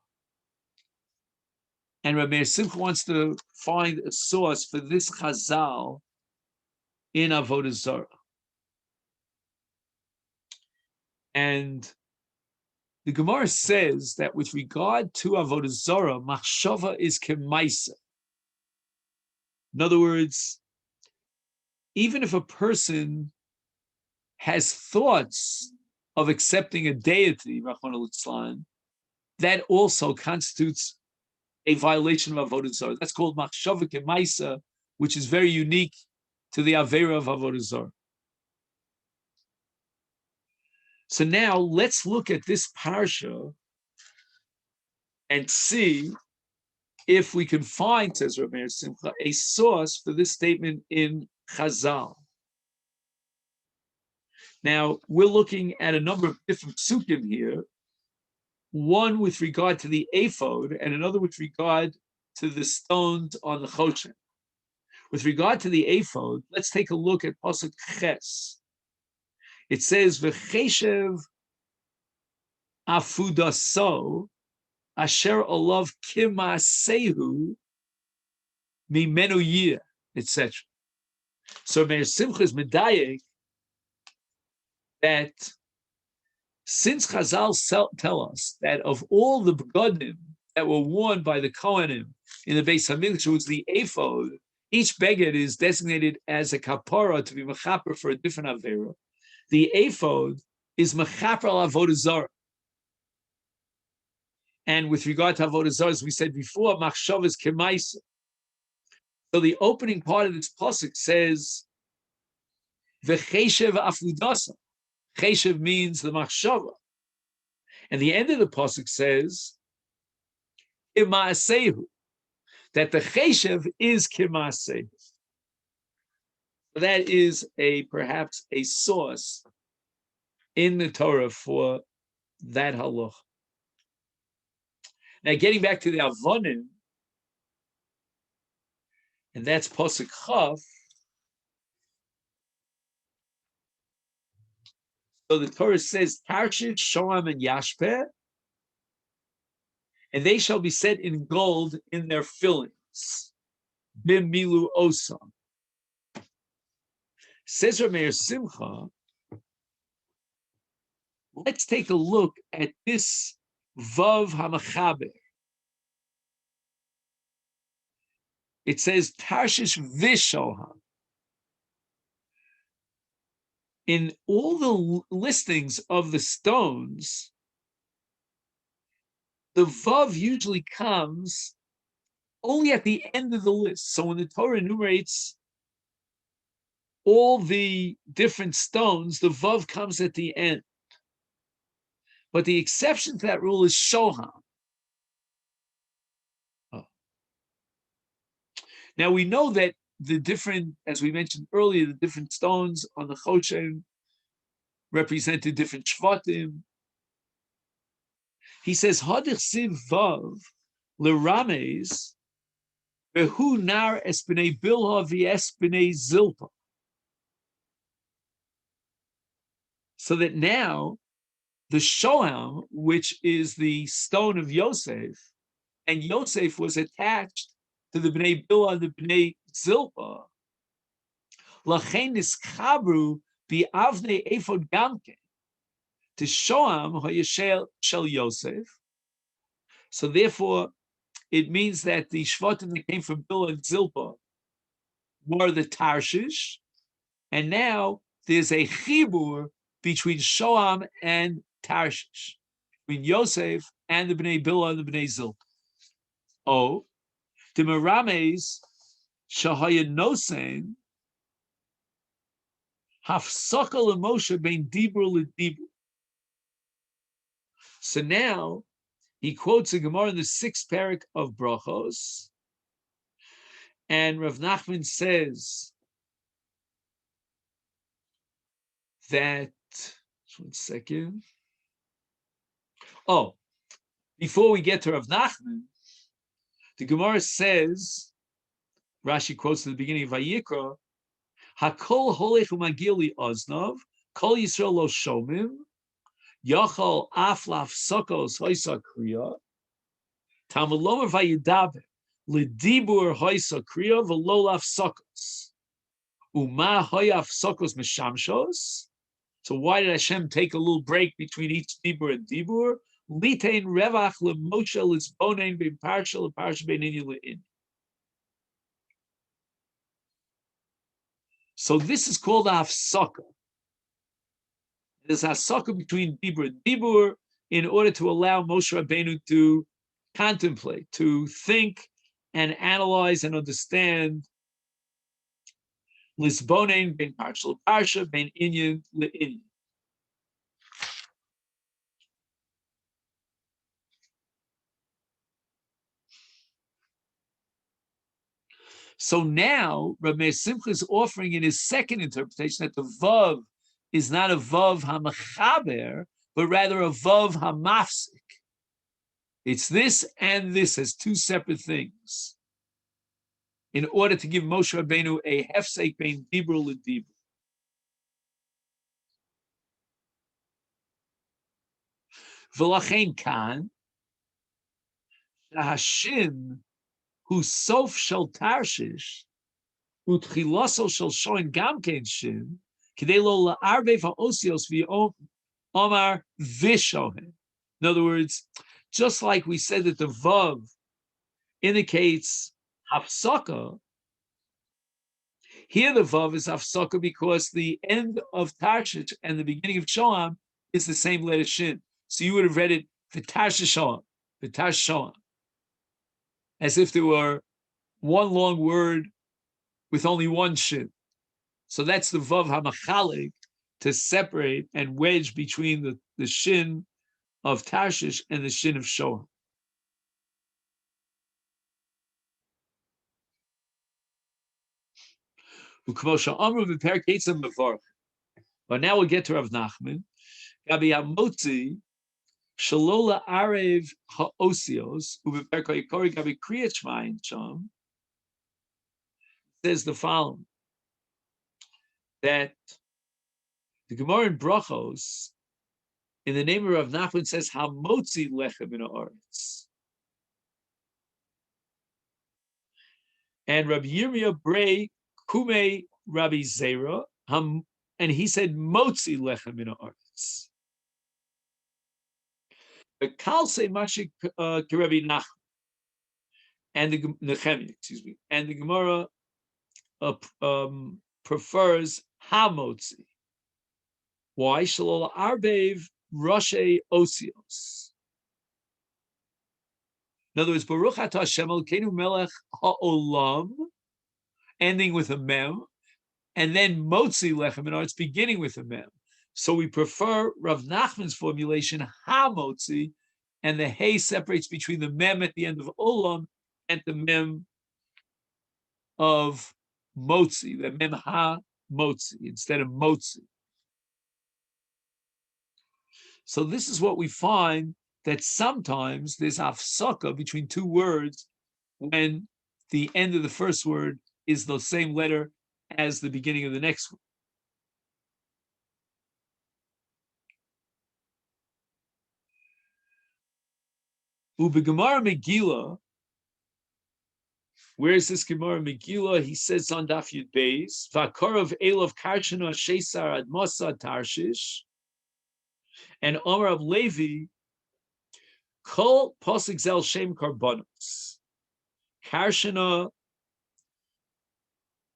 and Rabbi Simcha wants to find a source for this Chazal in Avodah Zarah. And the Gemara says that with regard to Avodah Zarah, machshava is kemaisa. In other words, even if a person has thoughts of accepting a deity, Rachmana litzlan, that also constitutes a violation of Avodah Zarah. That's called machshava kemaisa, which is very unique to the Avera of Avodah Zarah. So now let's look at this parsha and see if we can find, says Rabbi Simcha, a source for this statement in Chazal. Now, we're looking at a number of different psukim here, one with regard to the ephod and another with regard to the stones on the Chochma. With regard to the ephod, let's take a look at Pasuk Ches. It says, V'cheshev afudaso asher olav kimasehu mimenu yir, etc. So Meir Simcha is medayek that since Chazal tell us that of all the begodim that were worn by the Kohanim in the Beis Hamikdash, which was the ephod, each beged is designated as a kapara to be mechaper for a different avera. The ephod is mechaper al avodah zarah. And with regard to avodah zarah, as we said before, machshav is kemaisa. So the opening part of this pasuk says, "V'cheshev afudasa." Cheshev means the machshava, and the end of the pasuk says, "Kimaasehu," that the cheshev is kimaasehu. That is perhaps a source in the Torah for that halach. Now, getting back to the avonim, and that's pasuk chaf. So the Torah says, Tarshish, Shoam, and Yashpeh, and they shall be set in gold in their fillings. Bim milu osam. Says Meir Simcha, let's take a look at this Vav HaMachaber. It says Tarshish Vishoham. In all the listings of the stones, the Vav usually comes only at the end of the list. So when the Torah enumerates all the different stones, the Vav comes at the end. But the exception to that rule is Shoham. Oh. Now we know that the different, as we mentioned earlier, the different stones on the Chochma represented different Shvatim. He says, Hadich Siv Vav L'Rames Behu Nar Espinei Bilha V'Espinei Zilpa. So that now the Shoham, which is the stone of Yosef, and Yosef was attached to the Bnei Bilha and the Bnei Zilpa, Lachein nischabru bi'avnei ephod gamke to Shoam hayashel shel Yosef. So therefore, it means that the shvatim that came from Bilhah and Zilpah were the Tarshish, and now there's a chibur between Shoam and Tarshish, between Yosef and the Bnei Bilhah and the Bnei Zilpah. Oh, the Merames Shahaya Nosen Hafsakal Moshe bein Dibur L'Dibur. So now he quotes a Gemara in the 6th parak of Brachos, and Rav Nachman says that, just one second. Oh, before we get to Rav Nachman, the Gemara says, Rashi quotes at the beginning of Vayikra, Hakol holech umagili oznov, kol Yisrael lo shomim, yachal aflaf sokos hoisa kriya, tamulomer vayidaber, lidibur hoisa kriya, velolaf sokos. Uma hoyaf sokos meshamshos. So why did Hashem take a little break between each dibur and dibur? Litein revach lemoshe lisbonein ben parsha leparsha ben inyan le'in. So this is called a hafsaka. There's a hafsaka between dibur and dibur in order to allow Moshe Rabbeinu to contemplate, to think and analyze and understand lisbonein ben parsha leparsha ben inyan le'in. So now, Rabbi Simcha is offering in his second interpretation that the Vav is not a Vav HaMachaber, but rather a Vav HaMafsik. It's this and this as two separate things in order to give Moshe Rabbeinu a hefsek bein dibur l'dibur. V'lachein kan, Hashin hu sof shel Tarshish, utchilaso shel shoin gam kein shin, kidei lo la'arbev ha'osios v'omar vishohen. In other words, just like we said that the Vav indicates hafsaka, here the Vav is hafsaka because the end of Tarshish and the beginning of Shoam is the same letter Shin. So you would have read it V'Tarshish Shoam, V'Tarshish Shoam, as if there were one long word with only one Shin. So that's the Vav HaMachalik to separate and wedge between the Shin of Tarshish and the Shin of Shoam. But now we'll get to Rav Nachman. Gabi Hamotzi Shalola Arev Haosios Ubeperka Yikori Gabi Kriyat Shmayin Sham says the following, that the Gemara in Brachos in the name of Rav Nachman says Hamotzi Lechem in Haaretz, and Rabbi Yirmiyah Brei Kume Rabbi Zera and he said Motzi Lechem in Haaretz. The Kalse Mashik Rabbi Nachman and the Nehemiah, excuse me, and the Gemara prefers Hamotzi. Why? Shalol Arbev Roshe Osios. In other words, Baruch Atah Hashem Elokeinu Melech Ha'olam, ending with a mem, and then Motzi Lechem in Haaretz, beginning with a mem. So we prefer Rav Nachman's formulation, Ha-Motzi, and the Hey separates between the Mem at the end of Olam and the Mem of Motzi, the Mem Ha-Motzi, instead of Motzi. So this is what we find, that sometimes there's hafsaka between two words when the end of the first word is the same letter as the beginning of the next one. Ubegemara Megilah, Where is this Gemara Megillah? He says on Daf Yud Beis, Vakorov Elov Karshana Shesar Admosa Tarshish, and Omer of Levi, Kol Posik Zel Shem Karbonos. Karshana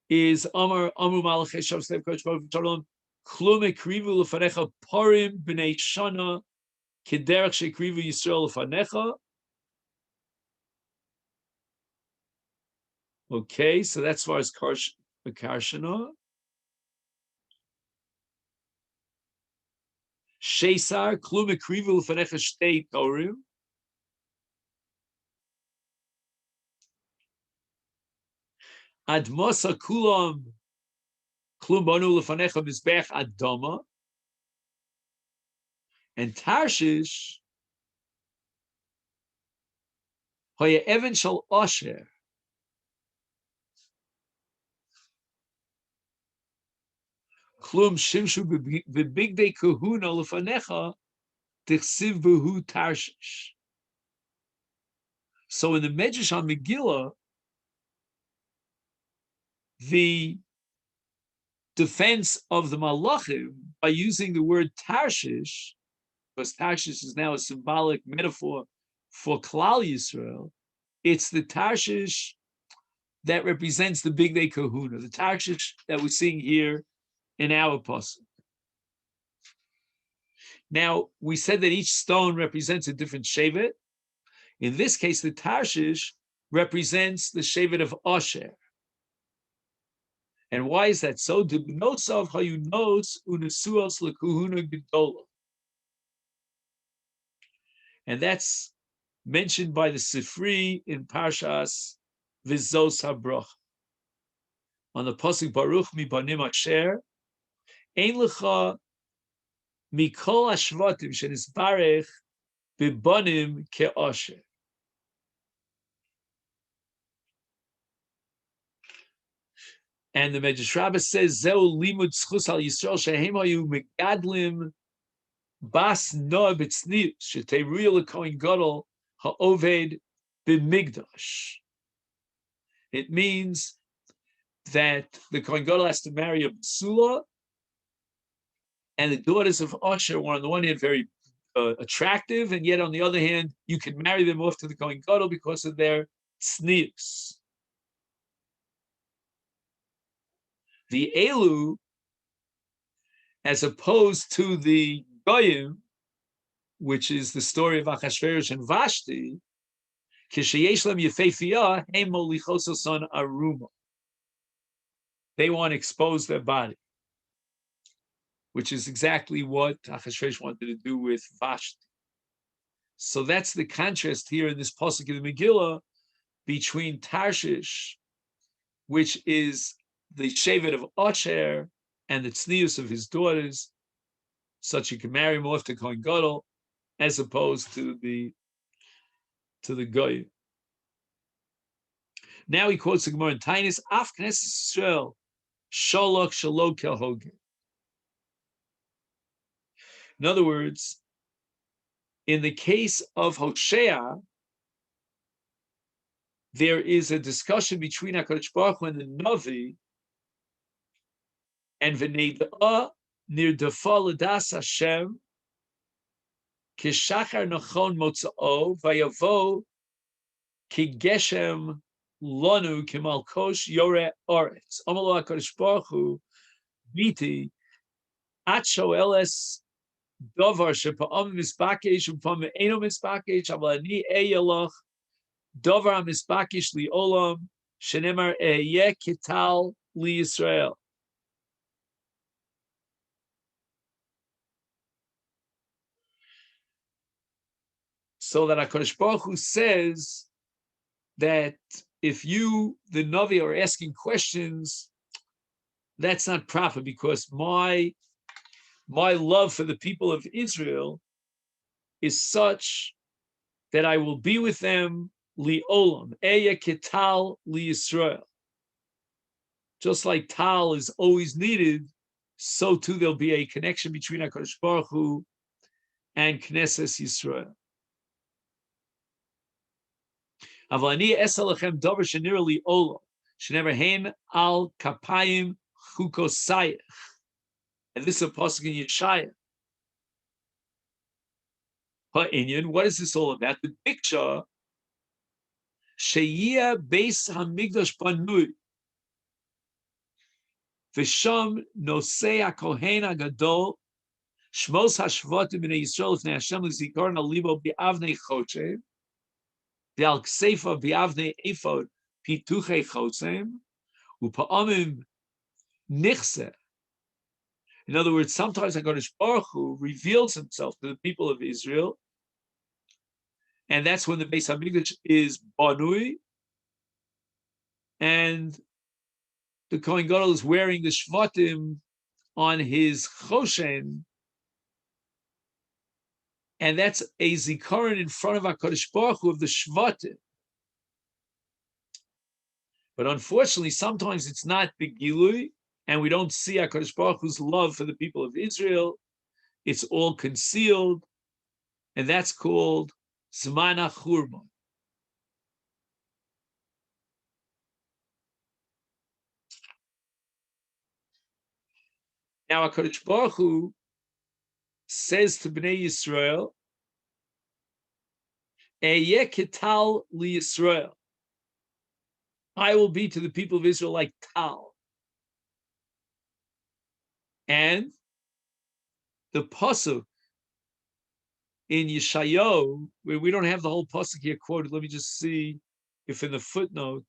is Omer Amru Malach Shav Slev Koch Shalom Klum Ekrivu Lefanecha Parim Bnei Shana Kederach Shekrivu Yisrael Lefanecha. Okay, so that's as far as Karshana. Shesar Klum Ekrivu Lefanecha Shtei Torim. Admosa Kulam Klum Banu Lefanecha Mizbech Adama. And Tarshish Hoya Evan Shal Osher. Klum Shimshu Bebigdei Kahuna Lefanecha Tichsiv Behu Tarshish. So in the Medrash on Megillah, the defense of the Malachim by using the word Tarshish, because Tarshish is now a symbolic metaphor for Klal Yisrael, it's the Tarshish that represents the Bigdei Kahuna, the Tarshish that we're seeing here in our pasuk. Now, we said that each stone represents a different shevet. In this case, the Tarshish represents the shevet of Asher. And why is that so? And that's mentioned by the Sifri in Parshas Vizos HaBroch. On the pasuk Baruch mi banim asher, ein lecha mikol hashvatim shenisbarech bibanim ke'asher. And the Medrash Rabbah says, Zeu limud zchus al Yisrael shehem hayu megadlim bas noah b'tznius sheteiru l'kohen gadol ha'oved b'migdash. It means that the Kohen Gadol has to marry a Basula, and the daughters of Asher were on the one hand very attractive, and yet on the other hand, you can marry them off to the Kohen Gadol because of their tznius. The Elu, as opposed to the Goyim, which is the story of Achashverosh and Vashti, Kisheyesh Lem Yefefiyah, Heim Molichoso Son Aruma. They want to expose their body, which is exactly what Achashverosh wanted to do with Vashti. So that's the contrast here in this pasuk of the Megillah between Tarshish, which is the shevet of Asher, and the tznius of his daughters, such you can marry him off to Kohen Gadol, as opposed to the Goy. Now he quotes the Gemara in Tainis, Af Knesset Yisrael, Sholok Shalok Kelhogen. In other words, in the case of Hosea, there is a discussion between HaKadosh Baruch Hu and the Navi, and v'neidah nirdafa l'das Hashem kishachar nachon motzao vayavo kigeshem lanu kimalkosh yore oretz. Amalo HaKadosh Baruch Hu biti at shoeles davar shepa'am misbakesh u'pam eino misbakesh aval ani eyalach davar misbakesh li olam shenemar eyeh kital li Yisrael. So that HaKadosh Baruch Hu says that if you, the Navi, are asking questions, that's not proper, because my love for the people of Israel is such that I will be with them li olam, eya ketal li Yisrael. Just like tal is always needed, so too there'll be a connection between HaKadosh Baruch Hu and Knesset Yisrael. Avalani esalachem dover shenirali olo shenever hein al kapayim chukosayich. And this is a pasuk in Yeshaya. Ha'inyan, what is this all about? The picture sheyia beis hamigdash banui v'sham nosei hakohen hagadol shmos hashvatim b'nei Yisrael l'fnei Hashem l'zikaron alibo bi'avnei chochev v'al kseifa bi'avnei ephod pituchei chotzem u'pa'amim nichse. In other words, sometimes HaKadosh Baruch Hu reveals himself to the people of Israel, and that's when the Beis Hamikdash is banui, and the Kohen Gadol is wearing the shvatim on his choshen, and that's a zikaron in front of HaKadosh Baruch Hu of the shvatim. But unfortunately, sometimes it's not begilui, and we don't see HaKadosh Baruch Hu's love for the people of Israel. It's all concealed, and that's called Zman HaChurban. Now HaKadosh Baruch Hu says to Bnei Yisrael, Eyeh ketal li Yisrael. I will be to the people of Israel like tal. And the pasuk in Yeshayahu, where we don't have the whole pasuk here quoted, let me just see if in the footnote.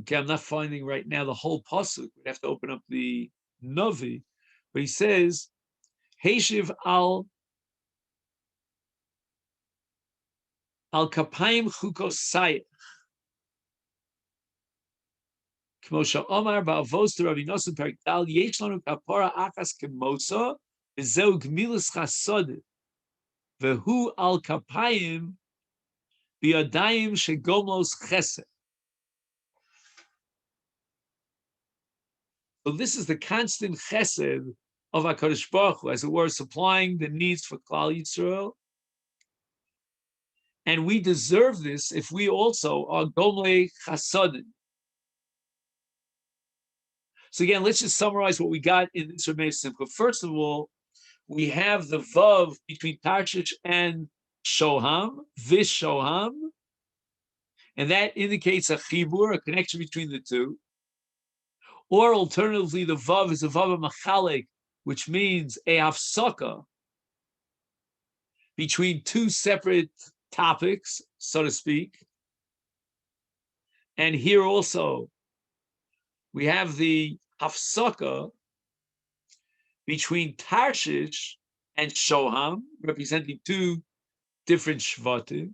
Okay, I'm not finding right now the whole pasuk. We'd have to open up the Navi, but he says, "Heishiv al kapayim chukosayich." Kmosha Omar ba'avos to Rabbi Nosson Perik Dal yesh lanu kapara achas kemosa v'zeu gmilas chasodim v'hu al kapayim b'yadayim shegomlos chesed. So this is the constant chesed of HaKadosh Baruch Hu, as it were, supplying the needs for Klal Yisrael. And we deserve this if we also are gomlei chasodim. So again, let's just summarize what we got in this Rameh Simcha. First of all, we have the vav between Tarshish and Shoham, Vishoham, and that indicates a chibur, a connection between the two. Or alternatively, the vav is a vav machalek, which means a hafsaka between two separate topics, so to speak. And here also, we have the hafsaka between Tarshish and Shoham, representing two different shvatim.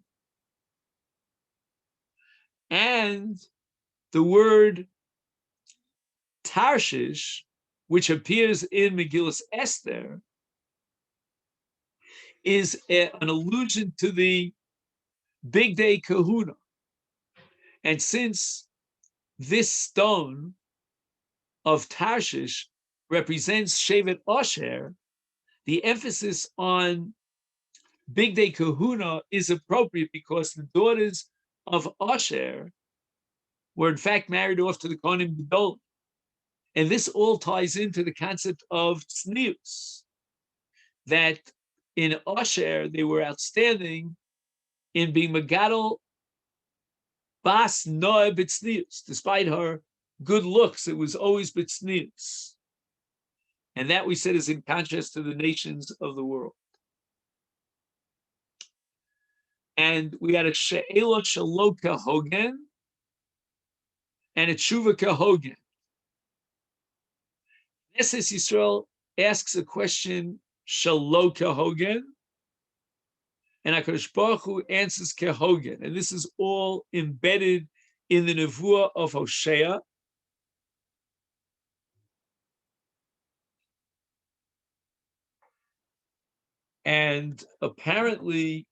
And the word Tarshish, which appears in Megilas Esther, is an allusion to the Big Day Kahuna. And since this stone of Tarshish represents Shevet Asher, the emphasis on Big Day Kahuna is appropriate because the daughters of Asher were in fact married off to the Kohanim Gedol. And this all ties into the concept of tznius, that in Asher they were outstanding in being megadol bas noe b'tznius. Despite her good looks, it was always b'tznius. And that, we said, is in contrast to the nations of the world. And we had a she'elot shelo kahogen and a tshuva kahogen. Knesset Yisrael asks a question shelo kahogen, and HaKadosh Baruch Hu answers kahogen. And this is all embedded in the nevuah of Hosea. And apparently,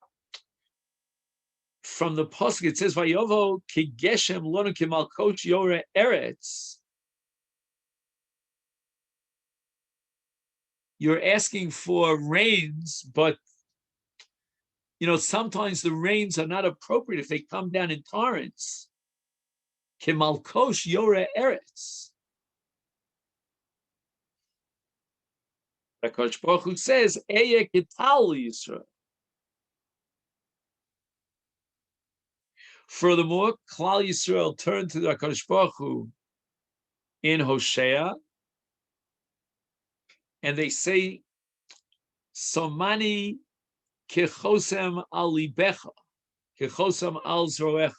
from the pasuk it says, "Vayovo ki geshem lonu ki malkosh yore eretz." You're asking for rains, but sometimes the rains are not appropriate if they come down in torrents. Ki malkosh yore eretz. HaKadosh Baruch Hu says, "Eye kital Yisrael." Furthermore, Klal Yisrael turned to the HaKadosh Baruch Hu in Hosea, and they say, "Somani kechosem al libecha, kechosem al zroecha."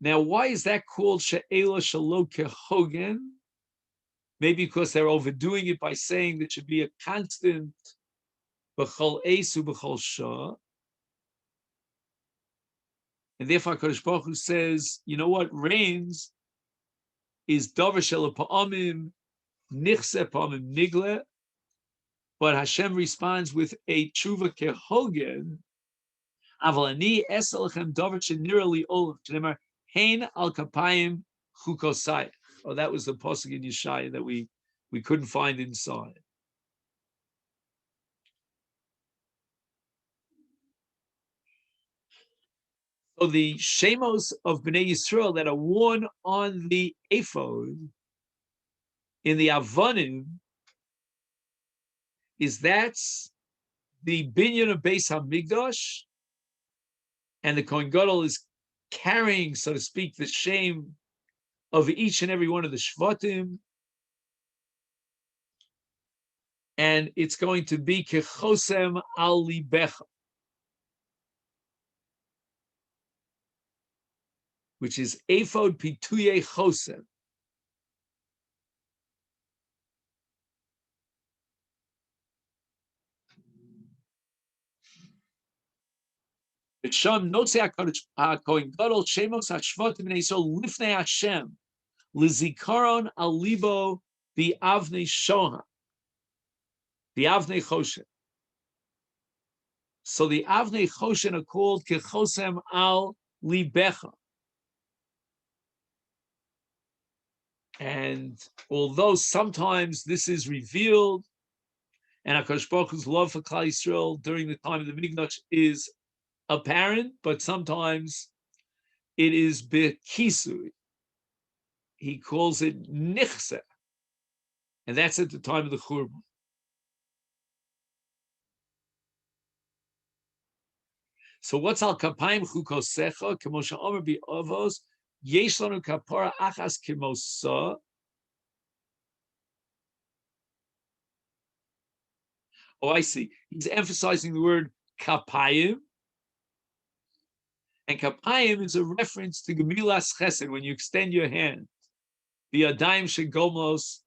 Now, why is that called she'ela shelo kehogen? Maybe because they're overdoing it by saying there should be a constant b'chol esu b'chol shah. And therefore, HaKadosh Baruch Hu says, you know what? Rains is davar shel pa'amim, nichse pa'amim nigle, but Hashem responds with a tshuva kehogen, aval ani esalchem davar shenira li olav, shneimar hein al kapayim chukosai. Oh, that was the pasuk in Yeshaya that we couldn't find inside. So the shemos of Bnei Yisrael that are worn on the ephod in the avonim that's the binyan of Beis Hamikdash, and the Kohen Gadol is carrying, so to speak, the shame of each and every one of the shvatim, and it's going to be kechosem al libecha, which is ephod pituye chosem. Sham notzei HaKohen Gadol shemos hashvatim b'nei Yisrael lifnei Hashem lizikaron al libo bi'avnei shoha bi'avnei choshen. So the avnei choshen are called kechosem al libecha. And although sometimes this is revealed, and HaKadosh Baruch Hu's love for Klal Yisrael during the time of the Megilas is apparent, but sometimes it is bekisui. He calls it nichse, and that's at the time of the Churban. So what's al kapayim chukosecha kemosha omer bi avos yesh lanu kapara achas kemosa. Oh, I see. He's emphasizing the word kapayim, and kapayim is a reference to Megilas chesed, when you extend your hand. The adayim shegomos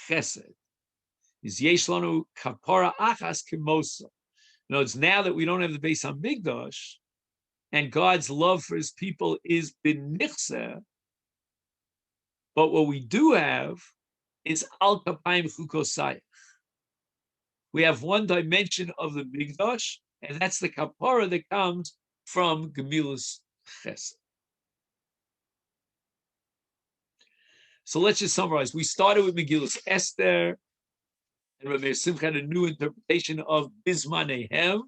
chesed is yesh lanu kapara achas kemosa. No, it's now that we don't have the Beis Hamikdash, and God's love for His people is benichse. But what we do have is al kapayim chukosayach. We have one dimension of the Mikdash, and that's the kapara that comes from Megilas chesed. So let's just summarize. We started with Megilas Esther, and Rabbi Simcha had a new interpretation of Bismanehem,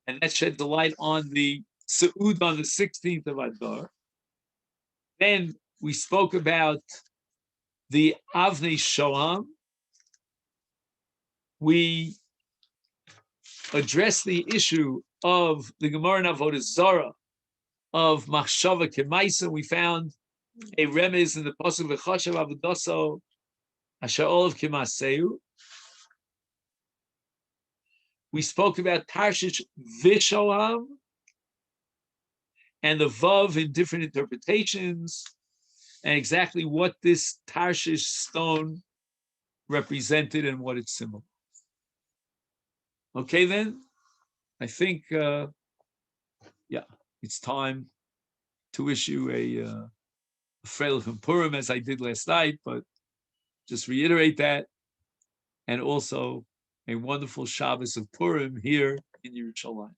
and that shed the light on the Se'ud on the 16th of Adar. Then we spoke about the Avnei Shoam. We addressed the issue of the Gemara in Avodah Zarah of Machshava Kemaisa. We found a remez in the pasuk V'chashav Avodaso Asher Olav Kemaseu. We spoke about Tarshish Vishoam and the Vav in different interpretations, and exactly what this Tarshish stone represented and what it symbolized. Okay, then, I think, it's time to issue a Freilich and Purim as I did last night, but just reiterate that, and also a wonderful Shabbos of Purim here in Yerushalayim.